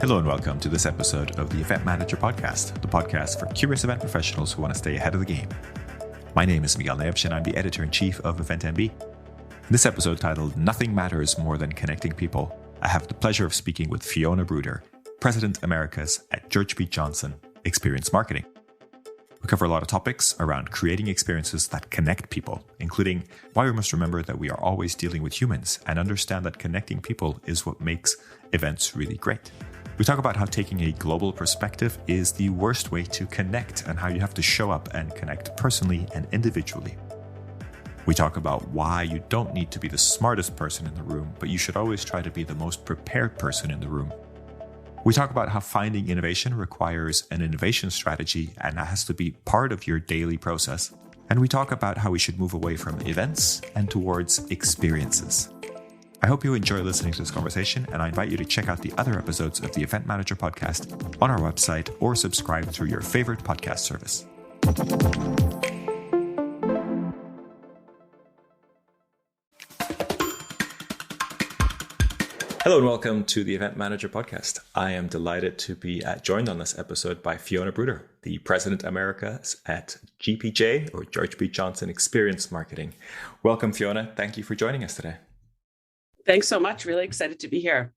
Hello and welcome to this episode of the Event Manager Podcast, the podcast for curious event professionals who want to stay ahead of the game. My name is Miguel Neves and I'm the editor-in-chief of Event MB. In this episode titled Nothing Matters More Than Connecting People, I have the pleasure of speaking with Fiona Bruder, President Americas at George B. Johnson Experience Marketing. We cover a lot of topics around creating experiences that connect people, including why we must remember that we are always dealing with humans and understand that connecting people is what makes events really great. We talk about how taking a global perspective is the worst way to connect and how you have to show up and connect personally and individually. We talk about why you don't need to be the smartest person in the room, but you should always try to be the most prepared person in the room. We talk about how finding innovation requires an innovation strategy and that has to be part of your daily process. And we talk about how we should move away from events and towards experiences. I hope you enjoy listening to this conversation, and I invite you to check out the other episodes of the Event Manager Podcast on our website or subscribe through your favorite podcast service. Hello and welcome to the Event Manager Podcast. I am delighted to be joined on this episode by Fiona Bruder, the President Americas at GPJ, or George B. Johnson Experience Marketing. Welcome, Fiona. Thank you for joining us today. Thanks so much. Really excited to be here.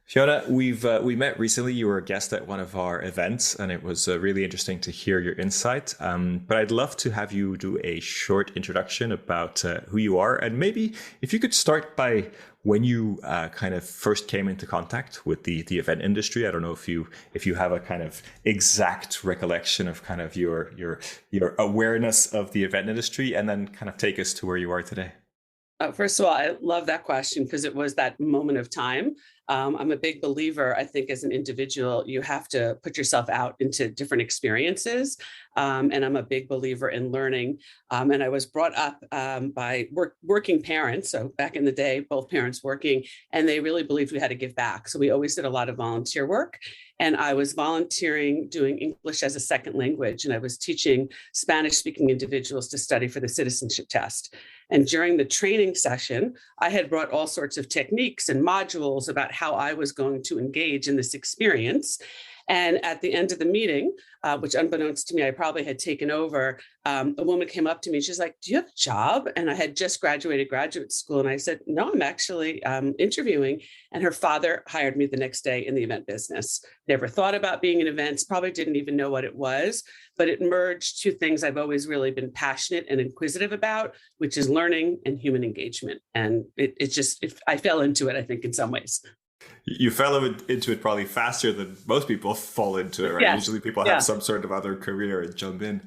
Fiona, we met recently. You were a guest at one of our events, and it was really interesting to hear your insight. But I'd love to have you do a short introduction about who you are, and maybe if you could start by when you kind of first came into contact with the event industry. I don't know if you have a kind of exact recollection of kind of your awareness of the event industry, and then kind of take us to where you are today. First of all, I love that question because it was that moment of time. I'm a big believer, I think, as an individual, you have to put yourself out into different experiences. And I'm a big believer in learning. And I was brought up by working parents. So back in the day, both parents working, and they really believed we had to give back. So we always did a lot of volunteer work. And I was volunteering doing English as a second language. And I was teaching Spanish-speaking individuals to study for the citizenship test. And during the training session, I had brought all sorts of techniques and modules about how I was going to engage in this experience. And at the end of the meeting, which unbeknownst to me, I probably had taken over, a woman came up to me. She's like, "Do you have a job?" And I had just graduated graduate school. And I said, "No, I'm actually interviewing." And her father hired me the next day in the event business. Never thought about being in events, probably didn't even know what it was, but it merged two things I've always really been passionate and inquisitive about, which is learning and human engagement. And I fell into it, I think, in some ways. You fell into it probably faster than most people fall into it, right? Yes. Usually people have some sort of other career and jump in.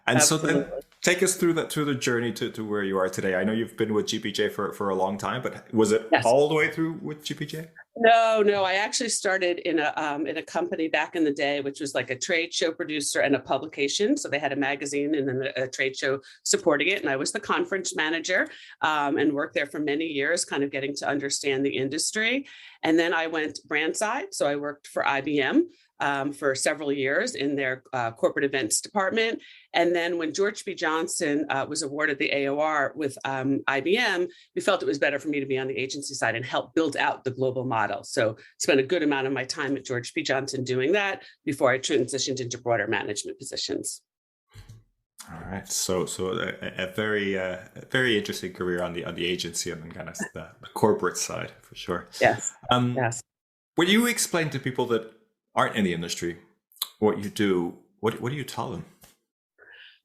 And Absolutely. So then take us through the journey to where you are today. I know you've been with GPJ for a long time, but was it all the way through with GPJ? No. I actually started in a company back in the day, which was like a trade show producer and a publication. So they had a magazine and then a trade show supporting it. And I was the conference manager and worked there for many years, kind of getting to understand the industry. And then I went brand side. So I worked for IBM for several years in their corporate events department. And then when George B. Johnson was awarded the AOR with IBM, we felt it was better for me to be on the agency side and help build out the global model. So spent a good amount of my time at George B. Johnson doing that before I transitioned into broader management positions. All right. So a very interesting career on the agency and then kind of the corporate side for sure. Yes. Yes. When you explain to people that aren't in the industry what you do, what do you tell them?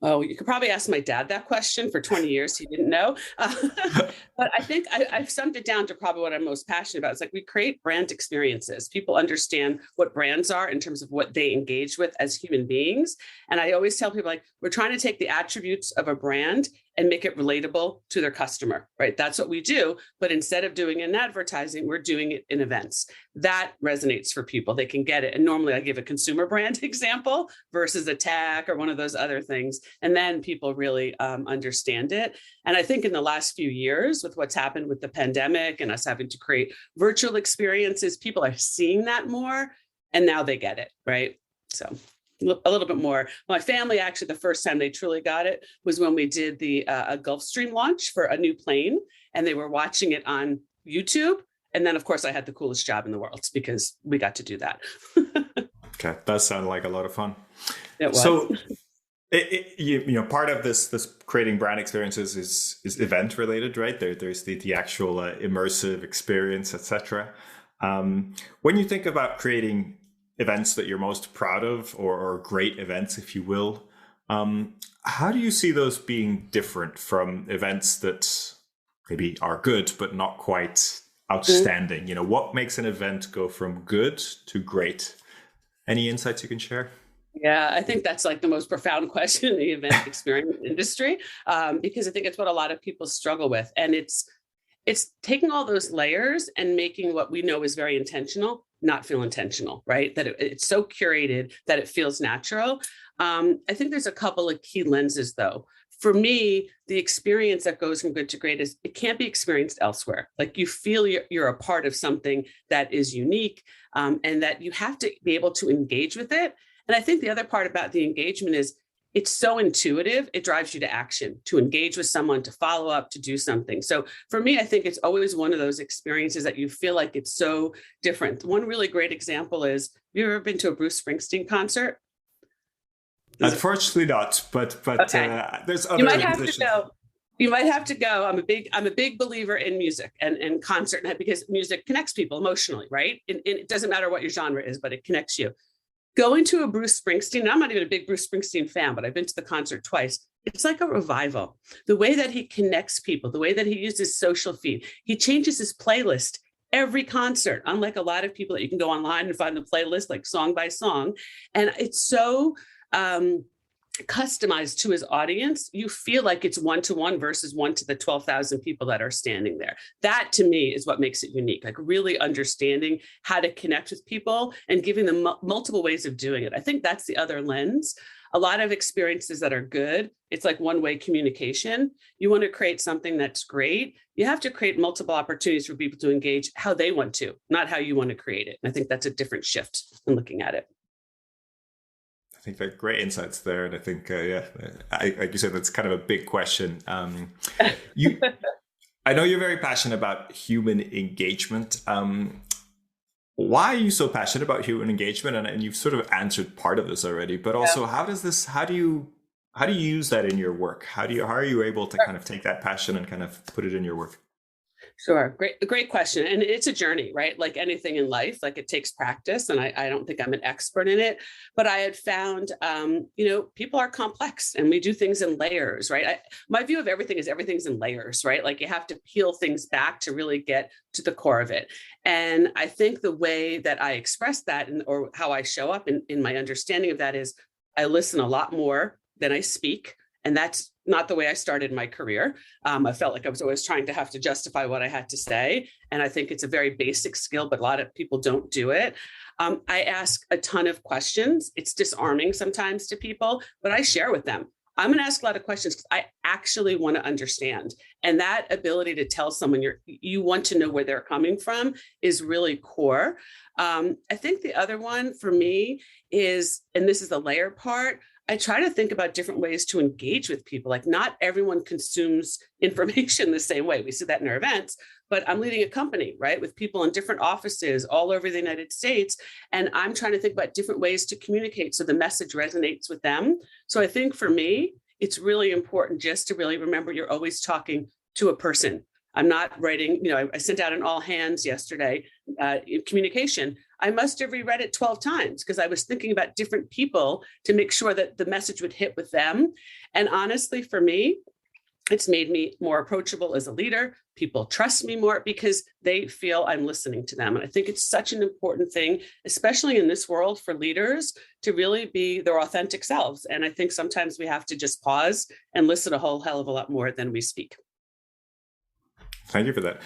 Oh, you could probably ask my dad that question. For 20 years, he didn't know. But I think I've summed it down to probably what I'm most passionate about. It's like we create brand experiences. People understand what brands are in terms of what they engage with as human beings. And I always tell people, like, we're trying to take the attributes of a brand and make it relatable to their customer, right? That's what we do. But instead of doing it in advertising, we're doing it in events. That resonates for people. They can get it. And normally I give a consumer brand example versus a tech or one of those other things. And then people really understand it. And I think in the last few years, with what's happened with the pandemic and us having to create virtual experiences, people are seeing that more. And now they get it, right? So a little bit more. My family, actually, the first time they truly got it was when we did the a Gulfstream launch for a new plane, and they were watching it on YouTube. And then, of course, I had the coolest job in the world because we got to do that. Okay, that sounds like a lot of fun. It was. So, part of this creating brand experiences is event related, right? There's the actual immersive experience, etc. When you think about creating events that you're most proud of, or great events, if you will, how do you see those being different from events that maybe are good but not quite outstanding? What makes an event go from good to great? Any insights you can share? Yeah, I think that's like the most profound question in the event experience industry, because I think it's what a lot of people struggle with. And it's taking all those layers and making what we know is very intentional not feel intentional, right? That it's so curated that it feels natural. I think there's a couple of key lenses, though. For me, the experience that goes from good to great is it can't be experienced elsewhere. Like you feel you're a part of something that is unique, and that you have to be able to engage with it. And I think the other part about the engagement is it's so intuitive, it drives you to action, to engage with someone, to follow up, to do something. So for me, I think it's always one of those experiences that you feel like it's so different. One really great example is, have you ever been to a Bruce Springsteen concert? Unfortunately not, but Okay. There's other You might have musicians. to go. You might have to go. I'm a big believer in music and concert because music connects people emotionally, right? And it doesn't matter what your genre is, but it connects you. Going to a Bruce Springsteen, and I'm not even a big Bruce Springsteen fan, but I've been to the concert twice. It's like a revival. The way that he connects people, the way that he uses social feed, he changes his playlist every concert, unlike a lot of people that you can go online and find the playlist like song by song. And it's so customized to his audience. You feel like it's one-to-one versus one to the 12,000 people that are standing there. That to me is what makes it unique, like really understanding how to connect with people and giving them multiple ways of doing it. I think that's the other lens. A lot of experiences that are good, it's like one-way communication. You want to create something that's great, you have to create multiple opportunities for people to engage how they want to, not how you want to create it. And I think that's a different shift in looking at it. I think they're great insights there, and I think, like you said, that's kind of a big question. You, I know you're very passionate about human engagement. Why are you so passionate about human engagement? And you've sort of answered part of this already, but also, how do you use that in your work? How are you able to kind of take that passion and kind of put it in your work? Sure. Great question. And it's a journey, right? Like anything in life, like it takes practice. And I don't think I'm an expert in it, but I had found, people are complex and we do things in layers, right? My view of everything is everything's in layers, right? Like you have to peel things back to really get to the core of it. And I think the way that I express that or how I show up in my understanding of that is I listen a lot more than I speak. And that's not the way I started my career. I felt like I was always trying to have to justify what I had to say. And I think it's a very basic skill, but a lot of people don't do it. I ask a ton of questions. It's disarming sometimes to people, but I share with them. I'm going to ask a lot of questions because I actually want to understand. And that ability to tell someone you want to know where they're coming from is really core. I think the other one for me is, and this is the layer part, I try to think about different ways to engage with people. Like not everyone consumes information the same way. We see that in our events, but I'm leading a company, right, with people in different offices all over the United States. And I'm trying to think about different ways to communicate so the message resonates with them. So I think for me, it's really important just to really remember you're always talking to a person. I'm not writing, I sent out an all hands yesterday communication. I must have reread it 12 times because I was thinking about different people to make sure that the message would hit with them. And honestly, for me, it's made me more approachable as a leader. People trust me more because they feel I'm listening to them. And I think it's such an important thing, especially in this world for leaders, to really be their authentic selves. And I think sometimes we have to just pause and listen a whole hell of a lot more than we speak. Thank you for that.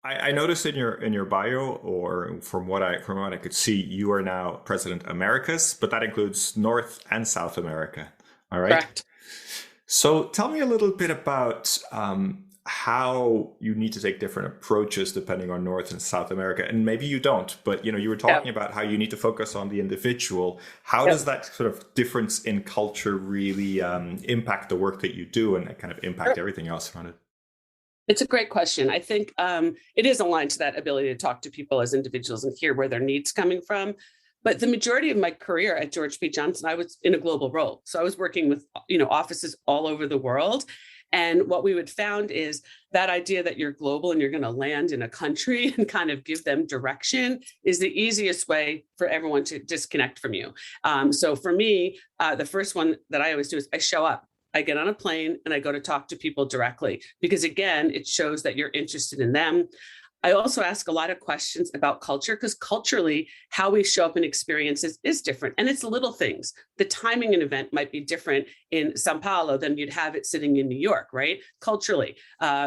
I noticed in your bio, or from what I could see, you are now President Americas, but that includes North and South America. All right. Correct. So tell me a little bit about how you need to take different approaches depending on North and South America, and maybe you don't. But you were talking about how you need to focus on the individual. How does that sort of difference in culture really impact the work that you do and kind of impact everything else around it? It's a great question. I think it is aligned to that ability to talk to people as individuals and hear where their needs coming from. But the majority of my career at George P. Johnson, I was in a global role. So I was working with, offices all over the world. And what we would found is that idea that you're global and you're going to land in a country and kind of give them direction is the easiest way for everyone to disconnect from you. So for me, the first one that I always do is I show up. I get on a plane and I go to talk to people directly because, again, it shows that you're interested in them. I also ask a lot of questions about culture because culturally, how we show up in experiences is different. And it's little things. The timing of an event might be different in Sao Paulo than you'd have it sitting in New York, right? Culturally,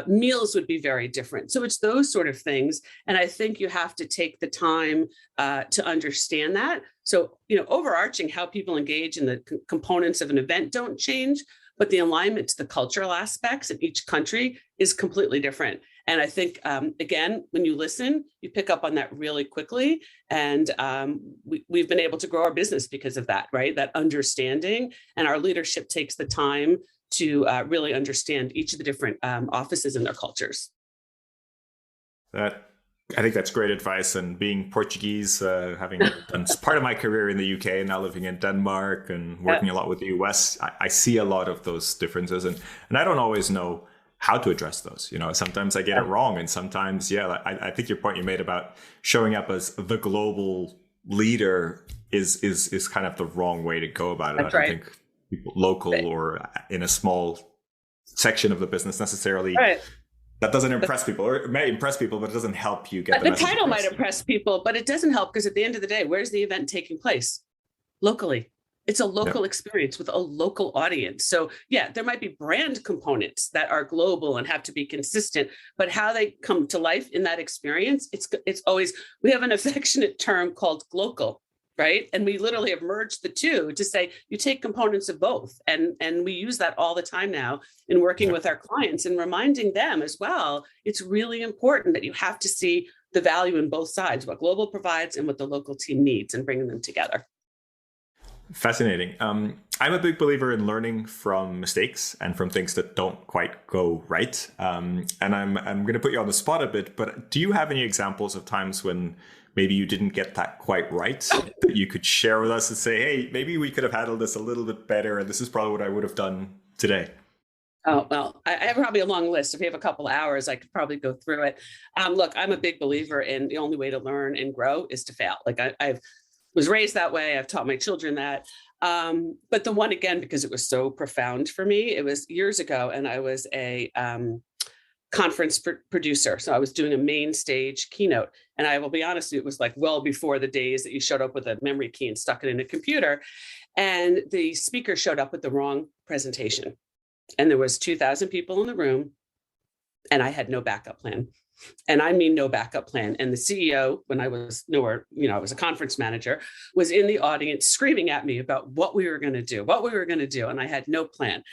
meals would be very different. So it's those sort of things. And I think you have to take the time to understand that. So, overarching how people engage in the components of an event don't change, but the alignment to the cultural aspects in each country is completely different. And I think, again, when you listen, you pick up on that really quickly. And we've been able to grow our business because of that, right? That understanding. And our leadership takes the time to really understand each of the different offices and their cultures. I think that's great advice. And being Portuguese, having done part of my career in the UK and now living in Denmark and working a lot with the US, I see a lot of those differences. And I don't always know how to address those. Sometimes I get it wrong. And sometimes, I think your point you made about showing up as the global leader is kind of the wrong way to go about it. That's I don't think people local or in a small section of the business necessarily. Right. That doesn't impress people, or it may impress people, but it doesn't help you get the message title across. Might impress people, but it doesn't help because at the end of the day, where's the event taking place? Locally. It's a local experience with a local audience. So there might be brand components that are global and have to be consistent, but how they come to life in that experience, it's always, we have an affectionate term called glocal. Right. And we literally have merged the two to say you take components of both. And we use that all the time now in working with our clients and reminding them as well. It's really important that you have to see the value in both sides, what global provides and what the local team needs, and bringing them together. Fascinating. I'm a big believer in learning from mistakes and from things that don't quite go right. And I'm going to put you on the spot a bit, but do you have any examples of times when maybe you didn't get that quite right that you could share with us and say, hey, maybe we could have handled this a little bit better, and this is probably what I would have done today? Oh, well, I have probably a long list. If we have a couple of hours, I could probably go through it. Look, I'm a big believer in the only way to learn and grow is to fail. Like I was raised that way. I've taught my children that. But the one, again, because it was so profound for me, it was years ago, and I was a conference producer. So I was doing a main stage keynote. And I will be honest, it was like well before the days that you showed up with a memory key and stuck it in a computer. And the speaker showed up with the wrong presentation. And there was 2,000 people in the room, and I had no backup plan. And I mean, no backup plan. And the CEO, when I was nowhere, I was a conference manager, was in the audience screaming at me about what we were going to do. And I had no plan.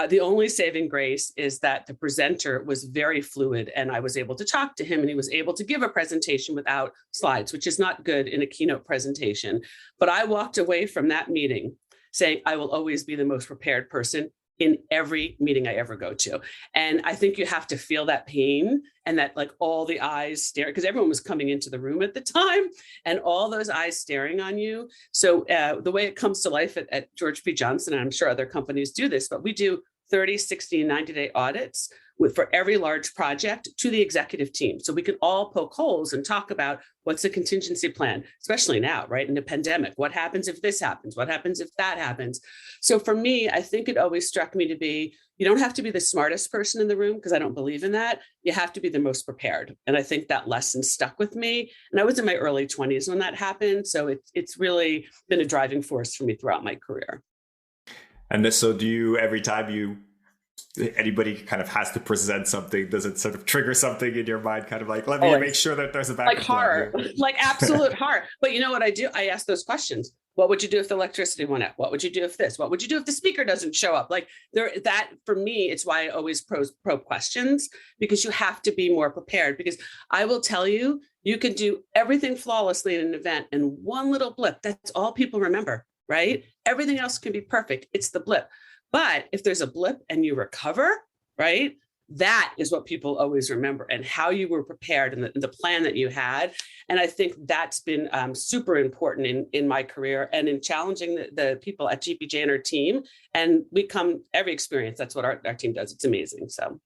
The only saving grace is that the presenter was very fluid, and I was able to talk to him, and he was able to give a presentation without slides, which is not good in a keynote presentation. But I walked away from that meeting saying, I will always be the most prepared person in every meeting I ever go to. And I think you have to feel that pain and that like all the eyes stare, because everyone was coming into the room at the time and all those eyes staring on you. So the way it comes to life at George P. Johnson, and I'm sure other companies do this, but we do 30, 60, and 90-day audits for every large project to the executive team. So we can all poke holes and talk about what's a contingency plan, especially now, right? In a pandemic, what happens if this happens? What happens if that happens? So for me, I think it always struck me to be, you don't have to be the smartest person in the room, because I don't believe in that. You have to be the most prepared. And I think that lesson stuck with me. And I was in my early 20s when that happened. So it's really been a driving force for me throughout my career. And so do you, every time anybody kind of has to present something, does it sort of trigger something in your mind, kind of like, let me make sure that there's a backup like horror, like absolute horror. But you know what I do? I ask those questions. What would you do if the electricity went out? What would you do if this? What would you do if the speaker doesn't show up? Like that for me, it's why I always probe questions, because you have to be more prepared. Because I will tell you, you can do everything flawlessly in an event, and one little blip, that's all people remember, right? Everything else can be perfect. It's the blip. But if there's a blip and you recover, right? That is what people always remember, and how you were prepared, and the plan that you had. And I think that's been super important in my career and in challenging the people at GPJ and our team. And we come every experience. That's what our team does. It's amazing. So.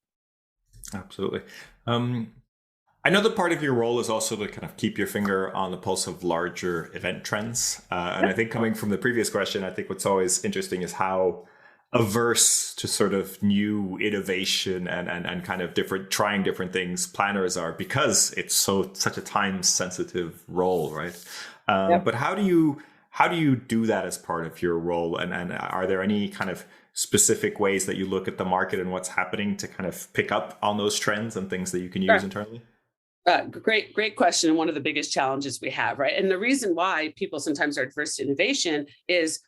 Absolutely. I know that part of your role is also to kind of keep your finger on the pulse of larger event trends. And I think coming from the previous question, I think what's always interesting is how averse to sort of new innovation and kind of trying different things planners are, because it's such a time sensitive role, right? But how do you do that as part of your role? And are there any kind of specific ways that you look at the market and what's happening to kind of pick up on those trends and things that you can use internally? Great question. And one of the biggest challenges we have, right? And the reason why people sometimes are adverse to innovation is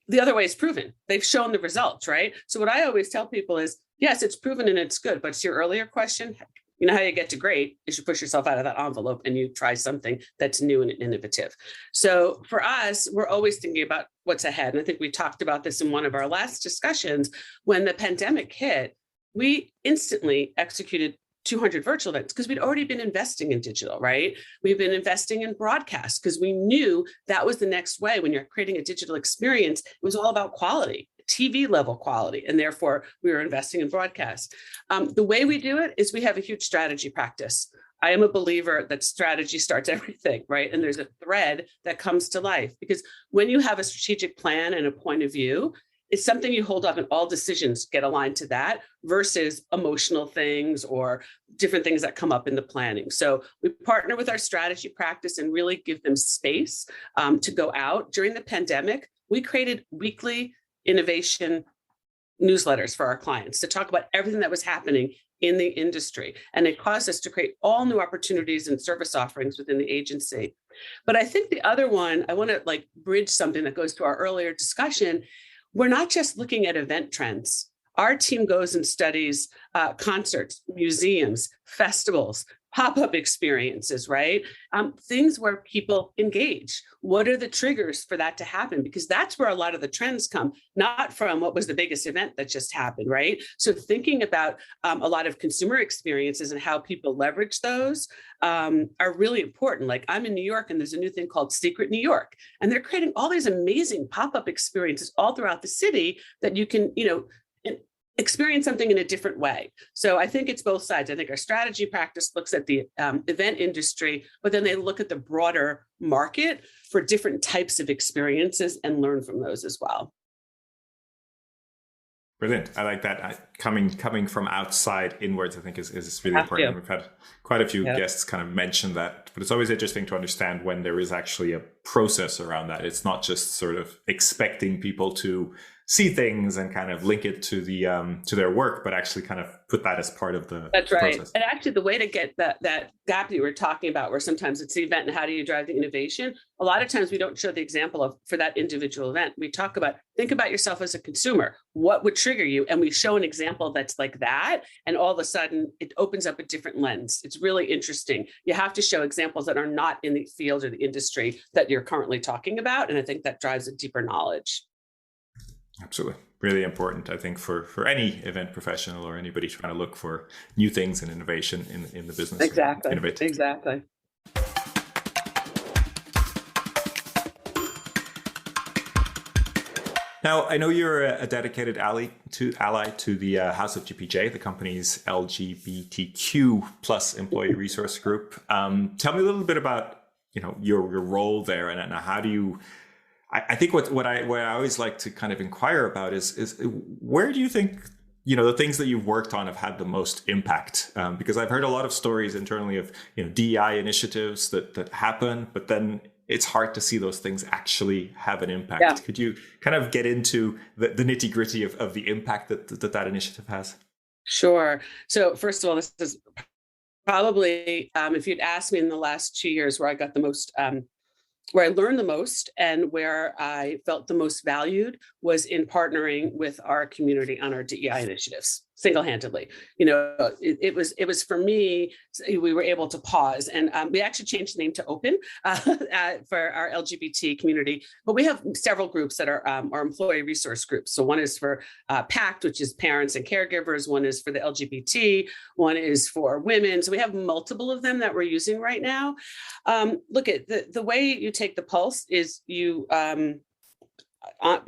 the other way is proven. They've shown the results, right? So what I always tell people is, yes, it's proven and it's good. But to your earlier question, you know how you get to great is you push yourself out of that envelope and you try something that's new and innovative. So for us, we're always thinking about what's ahead. And I think we talked about this in one of our last discussions. When the pandemic hit, we instantly executed 200 virtual events because we'd already been investing in digital, right? We've been investing in broadcast because we knew that was the next way. When you're creating a digital experience, it was all about quality, TV level quality, and therefore we were investing in broadcast. The way we do it is we have a huge strategy practice. I am a believer that strategy starts everything, right? And there's a thread that comes to life, because when you have a strategic plan and a point of view, it's something you hold up, and all decisions get aligned to that versus emotional things or different things that come up in the planning. So we partner with our strategy practice and really give them space to go out. During the pandemic, we created weekly innovation newsletters for our clients to talk about everything that was happening in the industry. And it caused us to create all new opportunities and service offerings within the agency. But I think the other one, I want to bridge something that goes to our earlier discussion. We're not just looking at event trends. Our team goes and studies concerts, museums, festivals, pop-up experiences, right? Things where people engage. What are the triggers for that to happen? Because that's where a lot of the trends come, not from what was the biggest event that just happened, right? So thinking about a lot of consumer experiences and how people leverage those are really important. Like, I'm in New York and there's a new thing called Secret New York. And they're creating all these amazing pop-up experiences all throughout the city that you can, experience something in a different way. So I think it's both sides. I think our strategy practice looks at the event industry, but then they look at the broader market for different types of experiences and learn from those as well. Brilliant. I like that. Coming from outside inwards, I think is really important. We've had quite a few guests kind of mention that, but it's always interesting to understand when there is actually a process around that. It's not just sort of expecting people to see things and kind of link it to the to their work, but actually kind of put that as part of the That's right. process. And actually, the way to get that gap that you were talking about, where sometimes it's the event and how do you drive the innovation, a lot of times we don't show the example of for that individual event. We talk about, think about yourself as a consumer. What would trigger you? And we show an example that's like that. And all of a sudden, it opens up a different lens. It's really interesting. You have to show examples that are not in the field or the industry that you're currently talking about. And I think that drives a deeper knowledge. Absolutely. Really important, I think, for any event professional or anybody trying to look for new things and innovation in the business. Exactly. Innovate. Exactly. Now, I know you're a dedicated ally to the House of GPJ, the company's LGBTQ plus employee resource group. Tell me a little bit about your role there, and how do you. I think what I always like to kind of inquire about is where do you think the things that you've worked on have had the most impact? Because I've heard a lot of stories internally of DEI initiatives that happen, but then it's hard to see those things actually have an impact. Yeah. Could you kind of get into the nitty gritty of the impact that initiative has? Sure. So first of all, this is probably if you'd asked me in the last 2 years where I got the most. Where I learned the most and where I felt the most valued was in partnering with our community on our DEI initiatives. single-handedly. It was for me, we were able to pause, and we actually changed the name to Open for our LGBT community. But we have several groups that are our employee resource groups. So one is for PACT, which is parents and caregivers. One is for the LGBT. One is for women. So we have multiple of them that we're using right now. Look at the way you take the pulse is you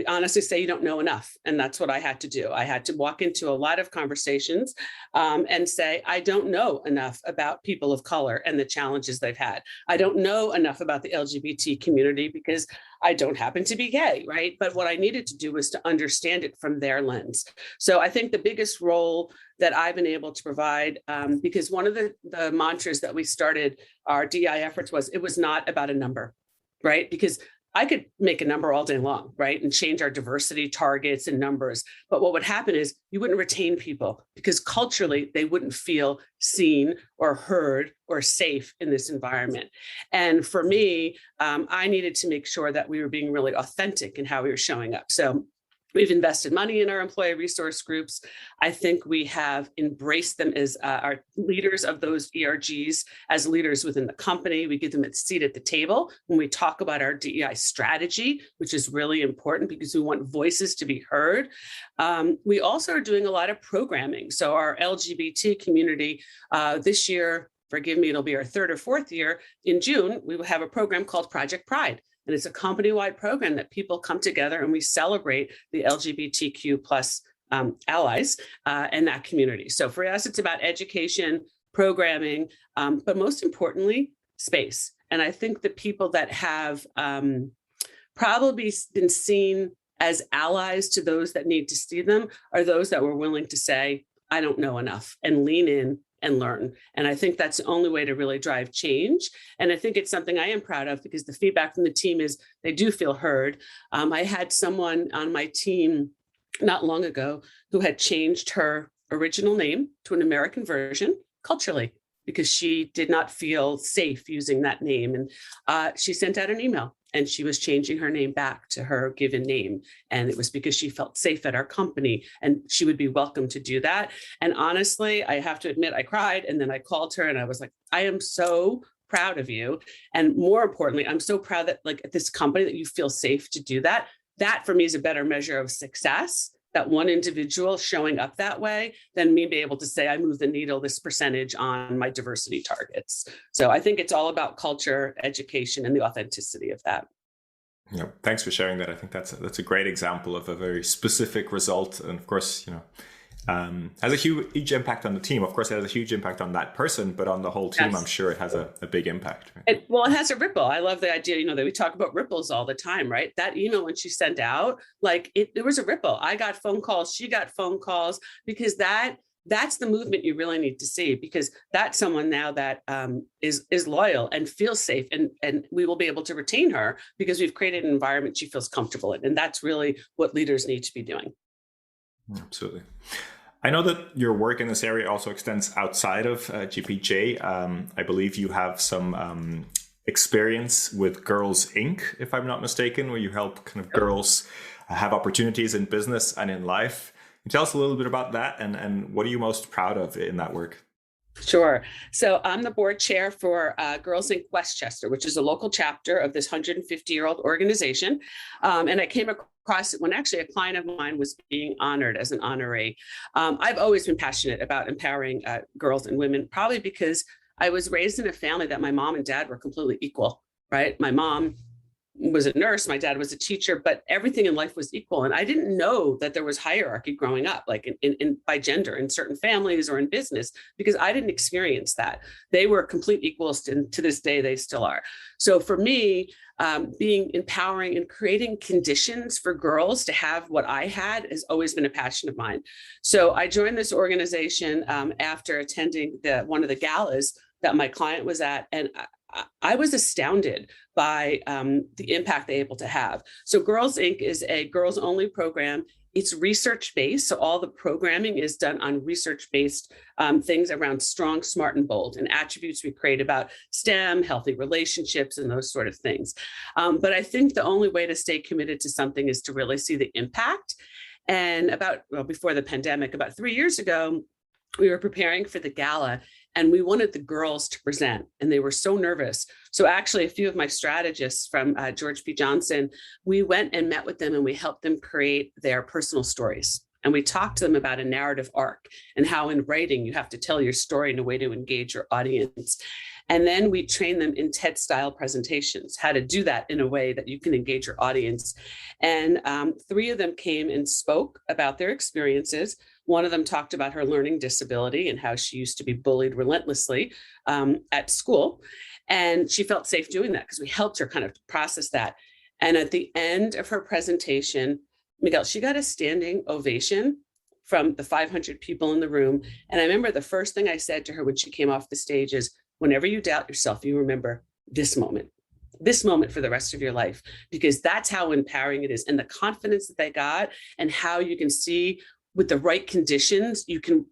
honestly say you don't know enough. And that's what I had to do. I had to walk into a lot of conversations and say, I don't know enough about people of color and the challenges they've had. I don't know enough about the LGBT community because I don't happen to be gay, right? But what I needed to do was to understand it from their lens. So I think the biggest role that I've been able to provide, because one of the mantras that we started our DEI efforts was, it was not about a number, right? Because I could make a number all day long, right? And change our diversity targets and numbers. But what would happen is you wouldn't retain people because culturally they wouldn't feel seen or heard or safe in this environment. And for me, I needed to make sure that we were being really authentic in how we were showing up. So we've invested money in our employee resource groups. I think we have embraced them as our leaders of those ERGs, as leaders within the company. We give them a seat at the table when we talk about our DEI strategy, which is really important because we want voices to be heard. We also are doing a lot of programming. So our LGBT community this year, forgive me, it'll be our third or fourth year. In June, we will have a program called Project Pride. And it's a company-wide program that people come together and we celebrate the LGBTQ plus allies in that community. So for us, it's about education, programming, but most importantly, space. And I think the people that have probably been seen as allies to those that need to see them are those that were willing to say, I don't know enough, and lean in and learn. And I think that's the only way to really drive change. And I think it's something I am proud of because the feedback from the team is they do feel heard. I had someone on my team not long ago who had changed her original name to an American version culturally because she did not feel safe using that name. And she sent out an email and she was changing her name back to her given name. And it was because she felt safe at our company and she would be welcome to do that. And honestly, I have to admit, I cried and then I called her and I was like, I am so proud of you. And more importantly, I'm so proud that like at this company that you feel safe to do that. That for me is a better measure of success, that one individual showing up that way, than me be able to say, I moved the needle this percentage on my diversity targets. So I think it's all about culture, education, and the authenticity of that. Yeah, thanks for sharing that. I think that's a great example of a very specific result. And of course, has a huge impact on the team. Of course, it has a huge impact on that person, but on the whole team, yes. I'm sure it has a big impact. Right? It has a ripple. I love the idea, that we talk about ripples all the time, right? That email when she sent out, there was a ripple. I got phone calls, she got phone calls, because that's the movement you really need to see, because that's someone now that is loyal and feels safe, and we will be able to retain her because we've created an environment she feels comfortable in. And that's really what leaders need to be doing. Absolutely. I know that your work in this area also extends outside of GPJ. I believe you have some experience with Girls Inc., if I'm not mistaken, where you help kind of girls have opportunities in business and in life. Can you tell us a little bit about that and what are you most proud of in that work? Sure. So I'm the board chair for Girls Inc. Westchester, which is a local chapter of this 150-year-old organization. And I came across it when actually a client of mine was being honored as an honoree. I've always been passionate about empowering girls and women, probably because I was raised in a family that my mom and dad were completely equal, right? My mom was a nurse, my dad was a teacher, but everything in life was equal. And I didn't know that there was hierarchy growing up, like in by gender in certain families or in business, because I didn't experience that. They were complete equals, and to this day, they still are. So for me, being empowering and creating conditions for girls to have what I had has always been a passion of mine. So I joined this organization after attending one of the galas that my client was at, and I was astounded by the impact they're able to have. So Girls Inc. is a girls-only program. It's research-based, so all the programming is done on research-based things around strong, smart, and bold, and attributes we create about STEM, healthy relationships, and those sort of things. But I think the only way to stay committed to something is to really see the impact. And before the pandemic, about 3 years ago, we were preparing for the gala and we wanted the girls to present and they were so nervous. So actually a few of my strategists from George P. Johnson, we went and met with them and we helped them create their personal stories. And we talked to them about a narrative arc and how in writing you have to tell your story in a way to engage your audience. And then we train them in TED style presentations, how to do that in a way that you can engage your audience. And 3 of them came and spoke about their experiences. One of them talked about her learning disability and how she used to be bullied relentlessly at school. And she felt safe doing that because we helped her kind of process that. And at the end of her presentation, Miguel, she got a standing ovation from the 500 people in the room. And I remember the first thing I said to her when she came off the stage is, whenever you doubt yourself, you remember this moment for the rest of your life, because that's how empowering it is. And the confidence that they got and how you can see with the right conditions, you can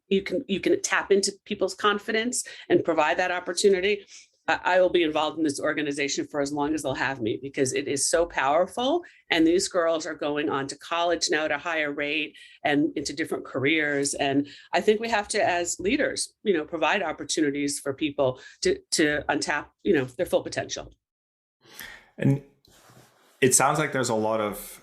tap into people's confidence and provide that opportunity. I will be involved in this organization for as long as they'll have me because it is so powerful. And these girls are going on to college now at a higher rate and into different careers. And I think we have to, as leaders, provide opportunities for people to untap, their full potential. And it sounds like there's a lot of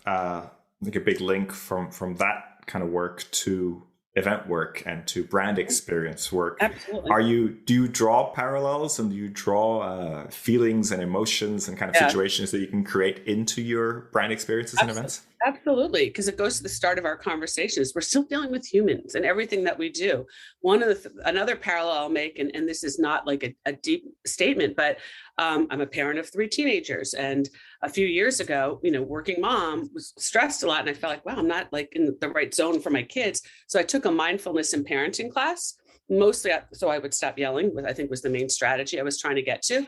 like a big link from that kind of work to event work and to brand experience work. Absolutely. Do you draw parallels and do you draw feelings and emotions and kind of situations that you can create into your brand experiences and events? Absolutely, because it goes to the start of our conversations. We're still dealing with humans and everything that we do. Another parallel I'll make, and this is not like a deep statement, but I'm a parent of 3 teenagers. And a few years ago, working mom, was stressed a lot. And I felt like, wow, I'm not like in the right zone for my kids. So I took a mindfulness and parenting class, mostly so I would stop yelling, which I think was the main strategy I was trying to get to.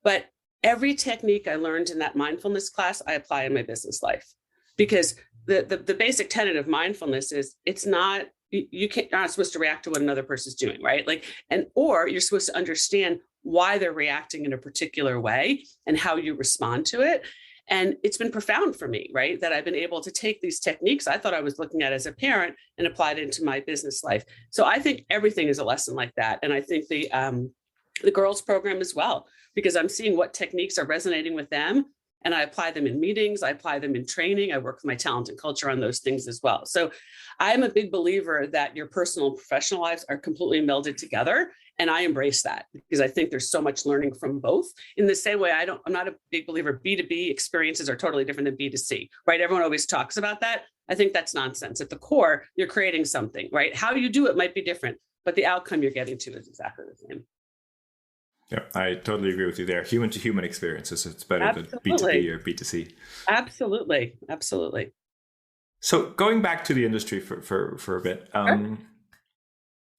But every technique I learned in that mindfulness class, I apply in my business life. Because the basic tenet of mindfulness is you're not supposed to react to what another person's doing, right? Or you're supposed to understand why they're reacting in a particular way and how you respond to it. And it's been profound for me, right? That I've been able to take these techniques I thought I was looking at as a parent and apply it into my business life. So I think everything is a lesson like that. And I think the girls program as well, because I'm seeing what techniques are resonating with them. And I apply them in meetings, I apply them in training, I work with my talent and culture on those things as well. So I'm a big believer that your personal and professional lives are completely melded together. And I embrace that because I think there's so much learning from both. In the same way, I'm not a big believer B2B experiences are totally different than B2C, right? Everyone always talks about that. I think that's nonsense. At the core, you're creating something, right? How you do it might be different, but the outcome you're getting to is exactly the same. Yeah, I totally agree with you there. Human to human experiences, it's better than B2B or B2C. Absolutely. Absolutely. So going back to the industry for a bit,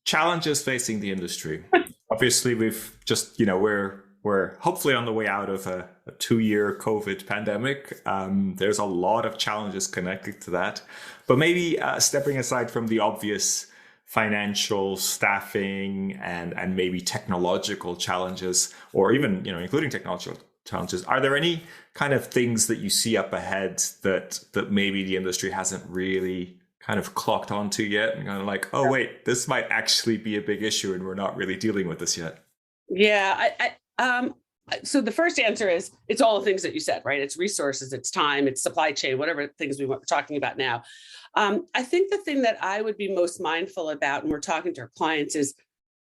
challenges facing the industry. Obviously, we've just, we're hopefully on the way out of a 2-year COVID pandemic. There's a lot of challenges connected to that. But maybe stepping aside from the obvious financial, staffing, and maybe technological challenges, or even, including technological challenges, are there any kind of things that you see up ahead that maybe the industry hasn't really kind of clocked onto yet and kind of like, oh, wait, this might actually be a big issue and we're not really dealing with this yet? Yeah. So the first answer is it's all the things that you said, right? It's resources, it's time, it's supply chain, whatever things we're talking about now. I think the thing that I would be most mindful about when we're talking to our clients is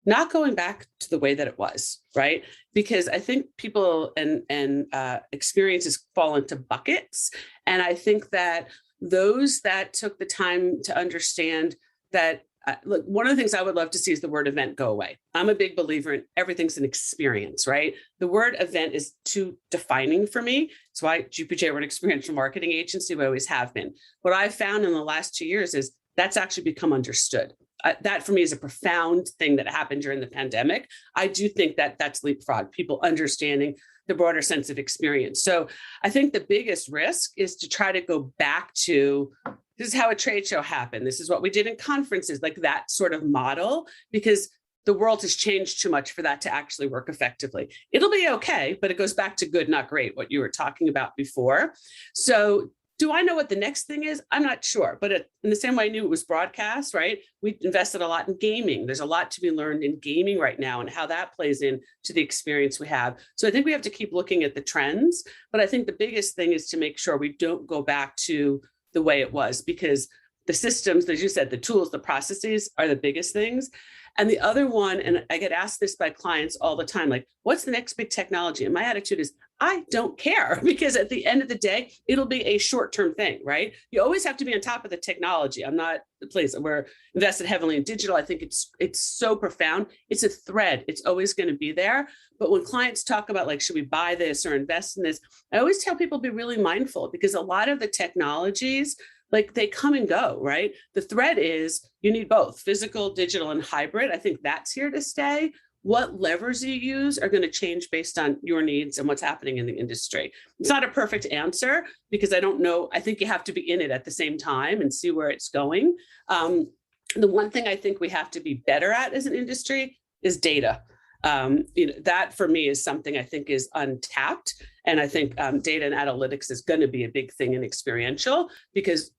not going back to the way that it was, right? Because I think people and experiences fall into buckets. And I think that those that took the time to understand that, look, one of the things I would love to see is the word event go away. I'm a big believer in everything's an experience, right? The word event is too defining for me. That's why GPJ, we're an experiential marketing agency. We always have been. What I've found in the last 2 years is that's actually become understood. That for me is a profound thing that happened during the pandemic. I do think that that's leapfrog, people understanding the broader sense of experience. So I think the biggest risk is to try to go back to, this is how a trade show happened. This is what we did in conferences, like that sort of model, because the world has changed too much for that to actually work effectively. It'll be okay, but it goes back to good, not great, what you were talking about before. So Do I know what the next thing is? I'm not sure. But in the same way I knew it was broadcast, right? We invested a lot in gaming. There's a lot to be learned in gaming right now and how that plays into the experience we have. So I think we have to keep looking at the trends. But I think the biggest thing is to make sure we don't go back to the way it was, because the systems, as you said, the tools, the processes are the biggest things. And the other one, and I get asked this by clients all the time, like, what's the next big technology? And my attitude is, I don't care, because at the end of the day, it'll be a short-term thing, right? You always have to be on top of the technology. I'm not the place. We're invested heavily in digital. I think it's so profound. It's a thread. It's always going to be there. But when clients talk about, like, should we buy this or invest in this? I always tell people be really mindful, because a lot of the technologies, like, they come and go, right? The thread is you need both physical, digital, and hybrid. I think that's here to stay. What levers you use are going to change based on your needs and what's happening in the industry. It's not a perfect answer, because I don't know. I think you have to be in it at the same time and see where it's going. The one thing I think we have to be better at as an industry is data. That for me is something I think is untapped. And I think data and analytics is going to be a big thing in experiential, because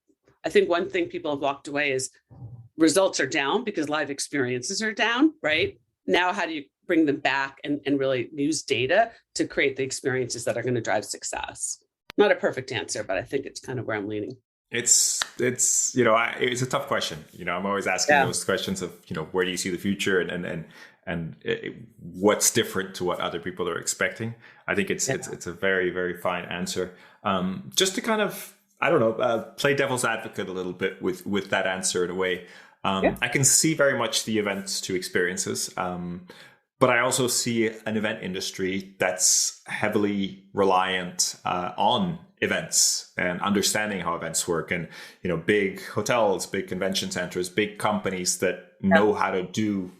I think one thing people have walked away is results are down because live experiences are down, right? Now, how do you bring them back and really use data to create the experiences that are going to drive success? Not a perfect answer, but I think it's kind of where I'm leaning. It's it's a tough question. I'm always asking those questions of, where do you see the future and what's different to what other people are expecting. I think it's a very, very fine answer. Just to kind of, I don't know, play devil's advocate a little bit with that answer in a way. I can see very much the events to experiences, but I also see an event industry that's heavily reliant on events and understanding how events work, and big hotels, big convention centers, big companies that know how to do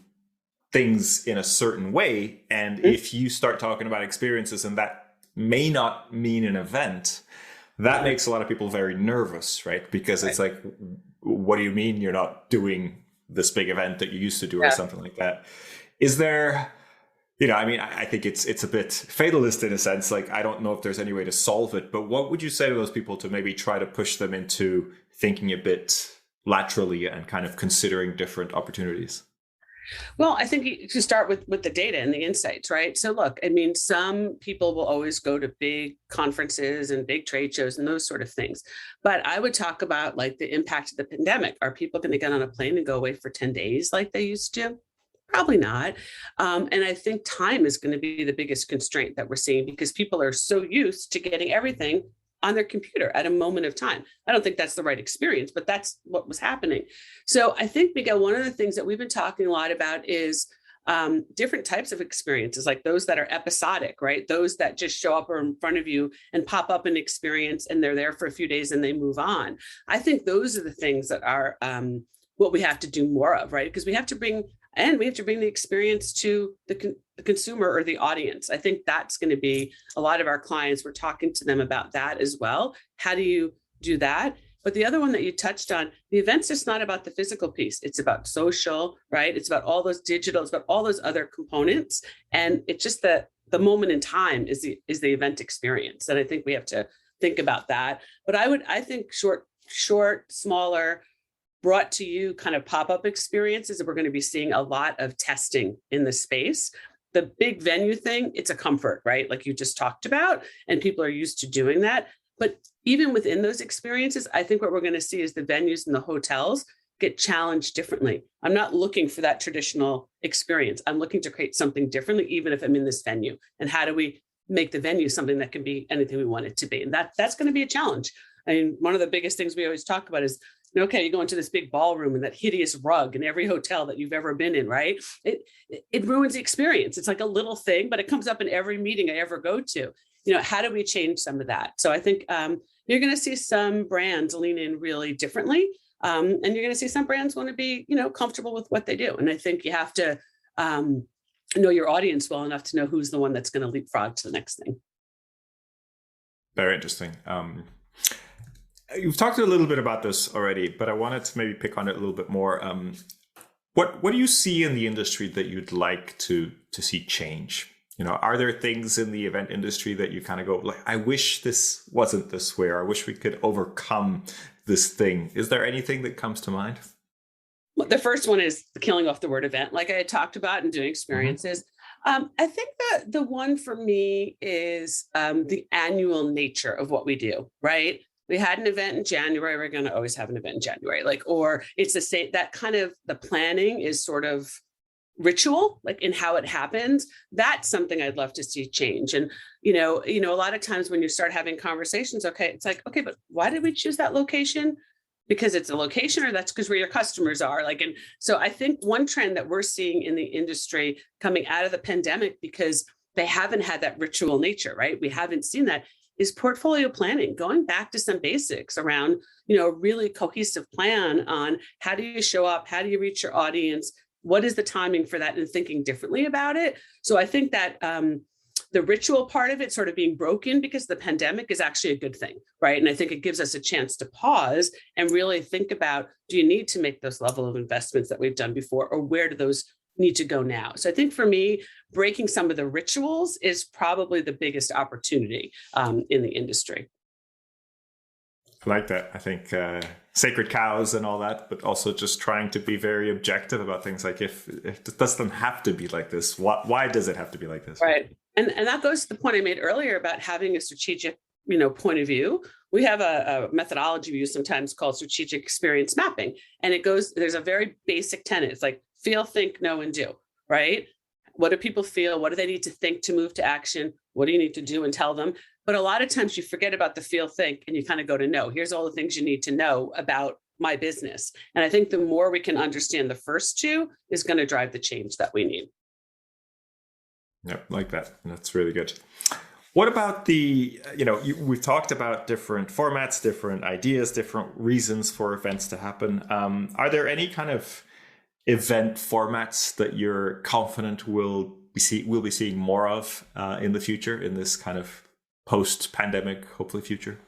things in a certain way. And if you start talking about experiences and that may not mean an event, that makes a lot of people very nervous, right? Because it's like, what do you mean you're not doing this big event that you used to do or something like that? Is there, I think it's a bit fatalist in a sense. Like, I don't know if there's any way to solve it, but what would you say to those people to maybe try to push them into thinking a bit laterally and kind of considering different opportunities? Well, I think you should start with the data and the insights, right? So look, I mean, some people will always go to big conferences and big trade shows and those sort of things. But I would talk about, like, the impact of the pandemic. Are people going to get on a plane and go away for 10 days like they used to? Probably not. And I think time is going to be the biggest constraint that we're seeing, because people are so used to getting everything on their computer at a moment of time. I don't think that's the right experience, but that's what was happening. So I think, Miguel, one of the things that we've been talking a lot about is different types of experiences, like those that are episodic, right? Those that just show up or in front of you and pop up an experience and they're there for a few days and they move on. I think those are the things that are what we have to do more of, right? Because we have to bring the experience to the consumer or the audience. I think that's going to be a lot of our clients. We're talking to them about that as well. How do you do that? But the other one that you touched on, the event's just not about the physical piece. It's about social, right? It's about all those digital, it's about all those other components. And it's just the moment in time is the event experience. And I think we have to think about that. But I think short, smaller, brought to you kind of pop-up experiences, and we're going to be seeing a lot of testing in the space. The big venue thing, it's a comfort, right? Like you just talked about, and people are used to doing that. But even within those experiences, I think what we're going to see is the venues and the hotels get challenged differently. I'm not looking for that traditional experience. I'm looking to create something differently, even if I'm in this venue. And how do we make the venue something that can be anything we want it to be? And that's going to be a challenge. I mean, one of the biggest things we always talk about is, okay, you go into this big ballroom and that hideous rug in every hotel that you've ever been in, right? It ruins the experience. It's like a little thing, but it comes up in every meeting I ever go to. How do we change some of that? So I think you're going to see some brands lean in really differently. And you're going to see some brands want to be, comfortable with what they do. And I think you have to know your audience well enough to know who's the one that's going to leapfrog to the next thing. Very interesting. You've talked a little bit about this already, but I wanted to maybe pick on it a little bit more. What do you see in the industry that you'd like to see change? are there things in the event industry that you kind of go like, I wish this wasn't this way, or I wish we could overcome this thing? Is there anything that comes to mind? Well, the first one is killing off the word event, like I had talked about, and doing experiences. I think that the one for me is the annual nature of what we do, right? We had an event in January, we're going to always have an event in January, or it's the same, that kind of the planning is sort of ritual, like in how it happens. That's something I'd love to see change. And, a lot of times when you start having conversations, okay, it's like, okay, but why did we choose that location? Because it's a location, or that's because where your customers are. And so I think one trend that we're seeing in the industry coming out of the pandemic, because they haven't had that ritual nature, right? We haven't seen that, is portfolio planning, going back to some basics around, a really cohesive plan on how do you show up? How do you reach your audience? What is the timing for that, and thinking differently about it? So I think that the ritual part of it sort of being broken because the pandemic is actually a good thing, right? And I think it gives us a chance to pause and really think about, do you need to make those level of investments that we've done before, or where do those need to go now? So I think for me, breaking some of the rituals is probably the biggest opportunity in the industry. I like that. I think sacred cows and all that, but also just trying to be very objective about things like if it doesn't have to be like this, why does it have to be like this? Right. And that goes to the point I made earlier about having a strategic, point of view. We have a methodology we use sometimes called strategic experience mapping. And there's a very basic tenet. It's like feel, think, know, and do, right? What do people feel? What do they need to think to move to action? What do you need to do and tell them? But a lot of times you forget about the feel, think, and you kind of go to know. Here's all the things you need to know about my business. And I think the more we can understand the first two is going to drive the change that we need. Yep, like that. That's really good. What about we've talked about different formats, different ideas, different reasons for events to happen. Are there any kind of event formats that you're confident we'll be seeing more of in the future, in this kind of post-pandemic, hopefully future?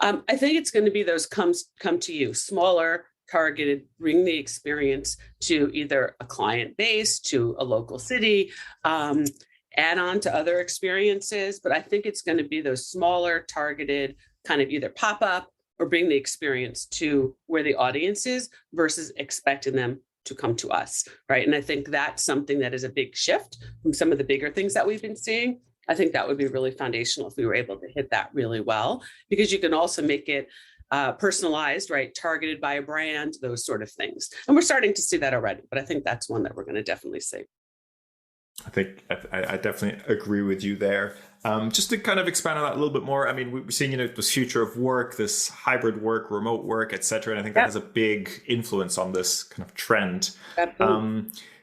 I think it's going to be those come to you, smaller, targeted, bring the experience to either a client base, to a local city, add on to other experiences. But I think it's going to be those smaller, targeted, kind of either pop up or bring the experience to where the audience is versus expecting them to come to us, right? And I think that's something that is a big shift from some of the bigger things that we've been seeing. I think that would be really foundational if we were able to hit that really well, because you can also make it personalized, right? Targeted by a brand, those sort of things. And we're starting to see that already, but I think that's one that we're going to definitely see. I think I definitely agree with you there. Just to kind of expand on that a little bit more, I mean, we're seeing, this future of work, this hybrid work, remote work, et cetera. And I think that has a big influence on this kind of trend.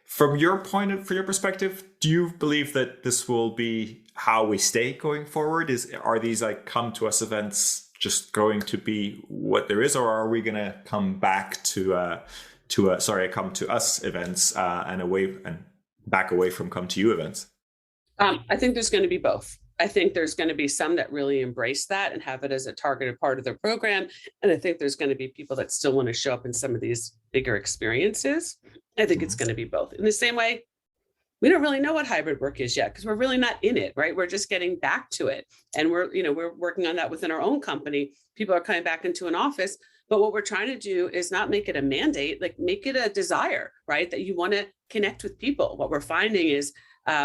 From your perspective, do you believe that this will be how we stay going forward? Are these like come to us events just going to be what there is, or are we going to come back to come to us events and back away from come to you events? I think there's going to be both. I think there's going to be some that really embrace that and have it as a targeted part of their program. And I think there's going to be people that still want to show up in some of these bigger experiences. I think it's going to be both. In the same way, we don't really know what hybrid work is yet because we're really not in it, right? We're just getting back to it. And we're working on that within our own company. People are coming back into an office. But what we're trying to do is not make it a mandate, like make it a desire, right? That you want to connect with people. What we're finding is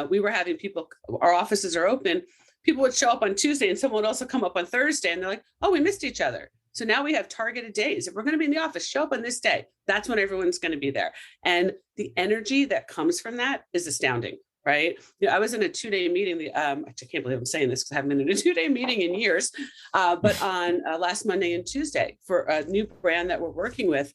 we were having people, our offices are open. People would show up on Tuesday and someone would also come up on Thursday and they're like, oh, we missed each other. So now we have targeted days. If we're going to be in the office, show up on this day. That's when everyone's going to be there. And the energy that comes from that is astounding, right? I was in a 2-day meeting. I can't believe I'm saying this because I haven't been in a 2-day meeting in years, but on last Monday and Tuesday for a new brand that we're working with.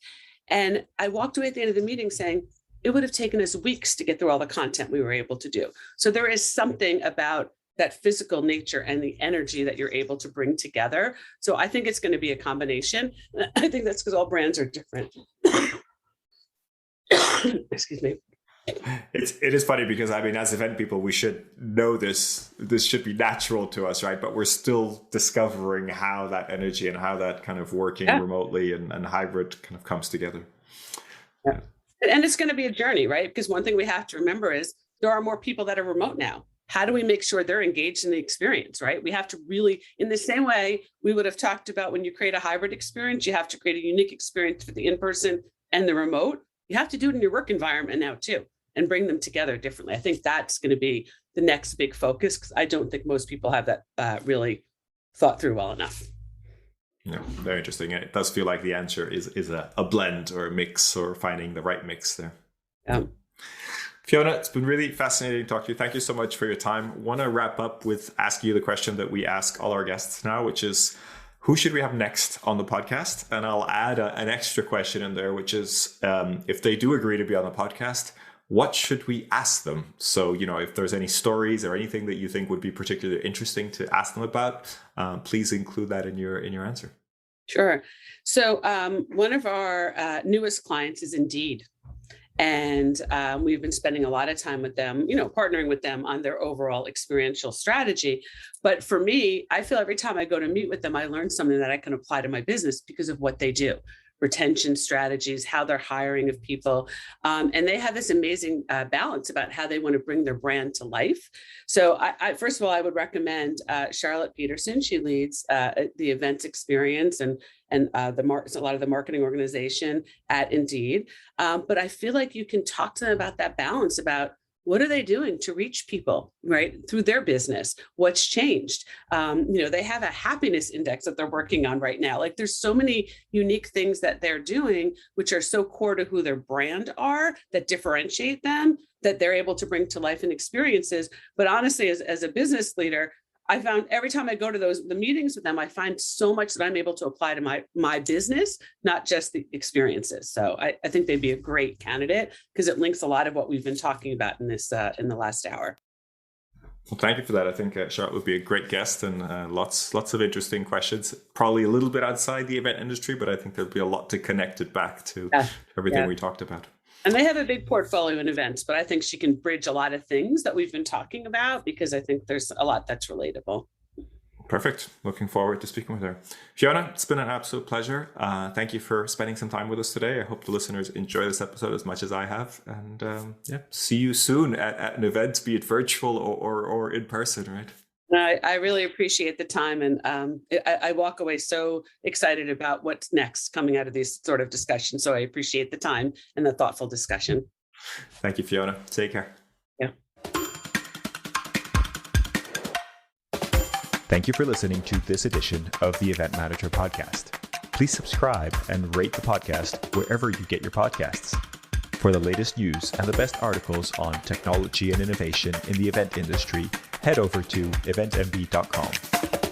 And I walked away at the end of the meeting saying, it would have taken us weeks to get through all the content we were able to do. So there is something about that physical nature and the energy that you're able to bring together. So I think it's going to be a combination. I think that's because all brands are different. Excuse me. It is funny because, I mean, as event people, we should know this should be natural to us, right? But we're still discovering how that energy and how that kind of working remotely and hybrid kind of comes together. And it's going to be a journey, right? Because one thing we have to remember is there are more people that are remote now. how do we make sure they're engaged in the experience, right? We have to really, in the same way we would have talked about when you create a hybrid experience, you have to create a unique experience for the in-person and the remote. You have to do it in your work environment now too, and bring them together differently. I think that's going to be the next big focus, because I don't think most people have that really thought through well enough. Yeah, very interesting. It does feel like the answer is a blend or a mix, or finding the right mix there. Fiona, it's been really fascinating to talk to you. Thank you so much for your time. Want to wrap up with asking you the question that we ask all our guests now, which is, who should we have next on the podcast? And I'll add an extra question in there, which is, if they do agree to be on the podcast, what should we ask them? So, if there's any stories or anything that you think would be particularly interesting to ask them about, please include that in your answer. Sure. So one of our newest clients is Indeed. And we've been spending a lot of time with them, partnering with them on their overall experiential strategy. But for me, I feel every time I go to meet with them, I learn something that I can apply to my business because of what they do. Retention strategies, how they're hiring of people. And they have this amazing balance about how they want to bring their brand to life. So I first of all, I would recommend Charlotte Peterson. She leads the events experience and a lot of the marketing organization at Indeed. But I feel like you can talk to them about that balance, about what are they doing to reach people, right, through their business? What's changed? They have a happiness index that they're working on right now. Like, there's so many unique things that they're doing, which are so core to who their brand are, that differentiate them, that they're able to bring to life in experiences. But honestly, as a business leader, I found every time I go to the meetings with them, I find so much that I'm able to apply to my business, not just the experiences. So I think they'd be a great candidate, because it links a lot of what we've been talking about in the last hour. Well, thank you for that. I think Charlotte would be a great guest, and lots of interesting questions. Probably a little bit outside the event industry, but I think there'll be a lot to connect it back to everything we talked about. And they have a big portfolio in events, but I think she can bridge a lot of things that we've been talking about, because I think there's a lot that's relatable. Perfect. Looking forward to speaking with her. Fiona, it's been an absolute pleasure. Thank you for spending some time with us today. I hope the listeners enjoy this episode as much as I have. And see you soon at an event, be it virtual or in person, right? I really appreciate the time, and I walk away so excited about what's next coming out of these sort of discussions. So I appreciate the time and the thoughtful discussion. Thank you, Fiona. Take care. Yeah. Thank you for listening to this edition of the Event Manager Podcast. Please subscribe and rate the podcast wherever you get your podcasts. For the latest news and the best articles on technology and innovation in the event industry, head over to eventmb.com.